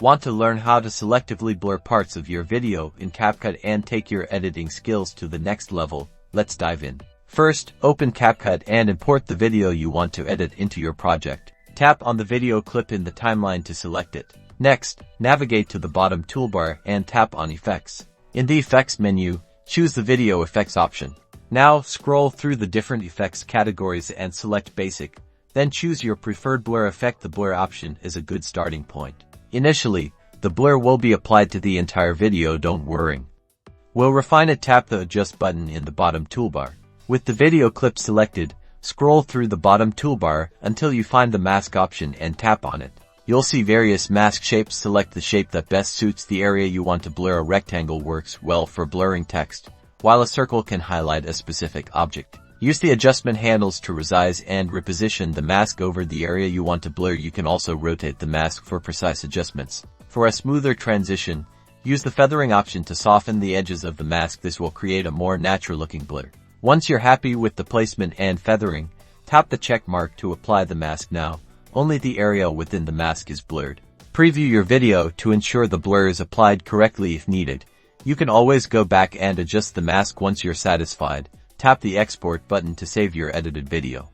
Want to learn how to selectively blur parts of your video in Capcut and take your editing skills to the next level? Let's dive in. First, open Capcut and import the video you want to edit into your project. Tap on the video clip in the timeline to select it. Next, navigate to the bottom toolbar and tap on Effects. In the Effects menu, choose the Video Effects option. Now, scroll through the different effects categories and select Basic. Then choose your preferred blur effect. The blur option is a good starting point. Initially, the blur will be applied to the entire video, don't worry. We'll refine it. Tap the Adjust button in the bottom toolbar. With the video clip selected, scroll through the bottom toolbar until you find the mask option and tap on it. You'll see various mask shapes. Select the shape that best suits the area you want to blur. A rectangle works well for blurring text, while a circle can highlight a specific object. Use the adjustment handles to resize and reposition the mask over the area you want to blur. You can also rotate the mask for precise adjustments. For a smoother transition, use the feathering option to soften the edges of the mask. This will create a more natural-looking blur. Once you're happy with the placement and feathering, tap the check mark to apply the mask. Now, only the area within the mask is blurred. Preview your video to ensure the blur is applied correctly. If needed, you can always go back and adjust the mask. Once you're satisfied, tap the Export button to save your edited video.